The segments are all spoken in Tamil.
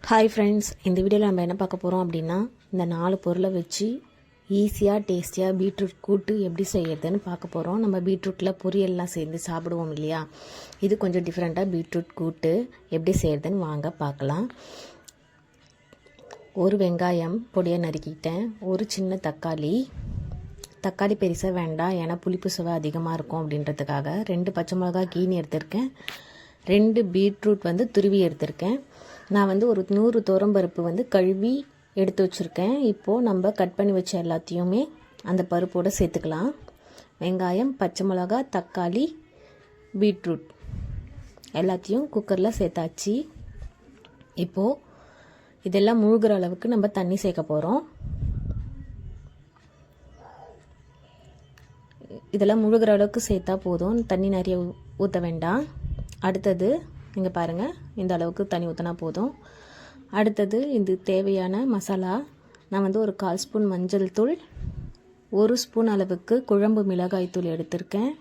ஹாய் ஃப்ரெண்ட்ஸ், இந்த வீடியோவில் நம்ம என்ன பார்க்க போகிறோம் அப்படின்னா, இந்த 4 பொருளை வச்சு ஈஸியாக டேஸ்டியாக பீட்ரூட் கூட்டு எப்படி செய்யறதுன்னு பார்க்க போகிறோம். நம்ம பீட்ரூட்டில் பொரியல்லாம் சேர்ந்து சாப்பிடுவோம் இல்லையா, இது கொஞ்சம் டிஃப்ரெண்ட்டாக பீட்ரூட் கூட்டு எப்படி செய்யறதுன்னு வாங்க பார்க்கலாம். ஒரு வெங்காயம் பொடியாக நறுக்கிட்டேன், ஒரு சின்ன தக்காளி பெருசாக வேண்டாம், ஏன்னா புளிப்பு சுவை அதிகமாக இருக்கும் அப்படின்றதுக்காக 2 பச்சை மிளகா கீனி எடுத்திருக்கேன், 2 பீட்ரூட் துருவி எடுத்திருக்கேன். நான் ஒரு 100 துவரம்பருப்பு கழுவி எடுத்து வச்சுருக்கேன். இப்போது நம்ம கட் பண்ணி வச்ச எல்லாத்தையுமே அந்த பருப்போடு சேர்த்துக்கலாம். வெங்காயம், பச்சை மிளகா, தக்காளி, பீட்ரூட் எல்லாத்தையும் குக்கரில் சேர்த்தாச்சு. இப்போது இதெல்லாம் முழுகிற அளவுக்கு நம்ம தண்ணி சேர்க்க போகிறோம். இதெல்லாம் முழுகிற அளவுக்கு சேர்த்தா போதும், தண்ணி நிறைய ஊற்ற வேண்டாம். அடுத்தது இங்கே பாருங்கள், இந்த அளவுக்கு தண்ணி ஊற்றினா போதும். அடுத்தது இது தேவையான மசாலா. நான் ஒரு 1/4 ஸ்பூன் மஞ்சள் தூள், 1 ஸ்பூன் அளவுக்கு குழம்பு மிளகாய் தூள் எடுத்திருக்கேன்.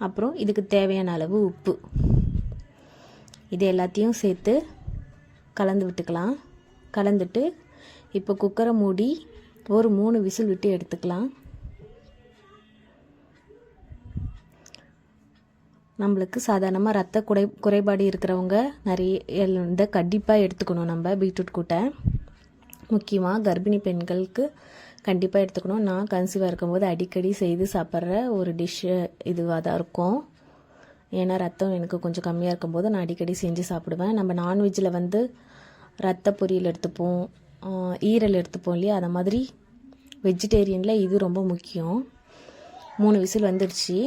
அப்புறம் இதுக்கு தேவையான அளவு உப்பு. இது எல்லாத்தையும் சேர்த்து கலந்து விட்டுக்கலாம். கலந்துட்டு இப்போ குக்கரை மூடி ஒரு 3 விசில் விட்டு எடுத்துக்கலாம். நம்மளுக்கு சாதாரணமாக ரத்த குறைபாடு இருக்கிறவங்க நிறைய கண்டிப்பாக எடுத்துக்கணும். நம்ம பீட்ரூட் கூட்டை முக்கியமாக கர்ப்பிணி பெண்களுக்கு கண்டிப்பாக எடுத்துக்கணும். நான் கன்சீவாக இருக்கும்போது அடிக்கடி செய்து சாப்பிட்ற ஒரு டிஷ்ஷு இதுவாக தான் இருக்கும். ஏன்னா ரத்தம் எனக்கு கொஞ்சம் கம்மியாக இருக்கும்போது நான் அடிக்கடி செஞ்சு சாப்பிடுவேன். நம்ம நான்வெஜ்ஜில் ரத்த பொரியல் எடுத்துப்போம், ஈரல் எடுத்துப்போம் இல்லையா, அதை மாதிரி வெஜிடேரியனில் இது ரொம்ப முக்கியம். 3 விசில் வந்துடுச்சு.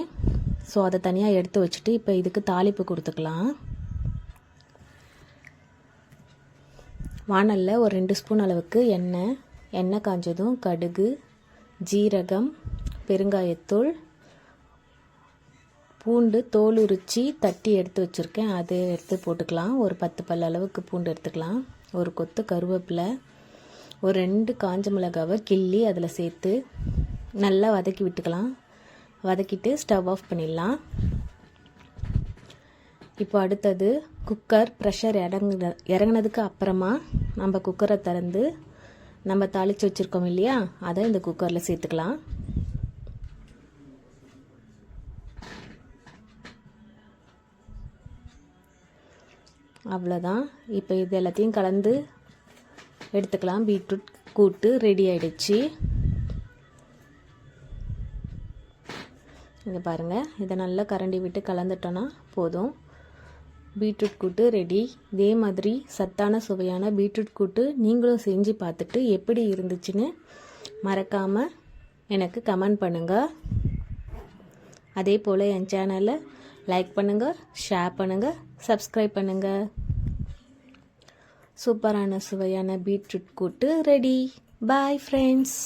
ஸோ அதை தனியாக எடுத்து வச்சுட்டு இப்போ இதுக்கு தாளிப்பு கொடுத்துக்கலாம். வாணலில் ஒரு 2 ஸ்பூன் அளவுக்கு எண்ணெய் காஞ்சதும் கடுகு, ஜீரகம், பெருங்காயத்தூள், பூண்டு தோல் உரித்து தட்டி எடுத்து வச்சுருக்கேன், அதை எடுத்து போட்டுக்கலாம். ஒரு 10 பல் அளவுக்கு பூண்டு எடுத்துக்கலாம். ஒரு கொத்து கருவேப்பிலை, ஒரு 2 காஞ்ச மிளகாவை கிள்ளி அதில் சேர்த்து நல்லா வதக்கி விட்டுக்கலாம். வதக்கிட்டு ஸ்டவ் ஆஃப் பண்ணிடலாம். இப்போ அடுத்தது குக்கர் ப்ரெஷர் இறங்கினதுக்கு அப்புறமா நம்ம குக்கரை திறந்து நம்ம தாளித்து வச்சுருக்கோம் இல்லையா, அதை இந்த குக்கரில் சேர்த்துக்கலாம். அவ்வளோதான். இப்போ இது எல்லாத்தையும் கலந்து எடுத்துக்கலாம். பீட்ரூட் கூட்டு ரெடி ஆகிடுச்சு. இங்கே பாருங்கள், இதை நல்லா கரண்டி விட்டு கலந்துட்டோன்னா போதும், பீட்ரூட் கூட்டு ரெடி. இதே மாதிரி சத்தான சுவையான பீட்ரூட் கூட்டு நீங்களும் செஞ்சு பார்த்துட்டு எப்படி இருந்துச்சுன்னு மறக்காமல் எனக்கு கமெண்ட் பண்ணுங்கள். அதே போல் என் சேனலை லைக் பண்ணுங்கள், ஷேர் பண்ணுங்கள், சப்ஸ்கிரைப் பண்ணுங்கள். சூப்பரான சுவையான பீட்ரூட் கூட்டு ரெடி. Bye friends.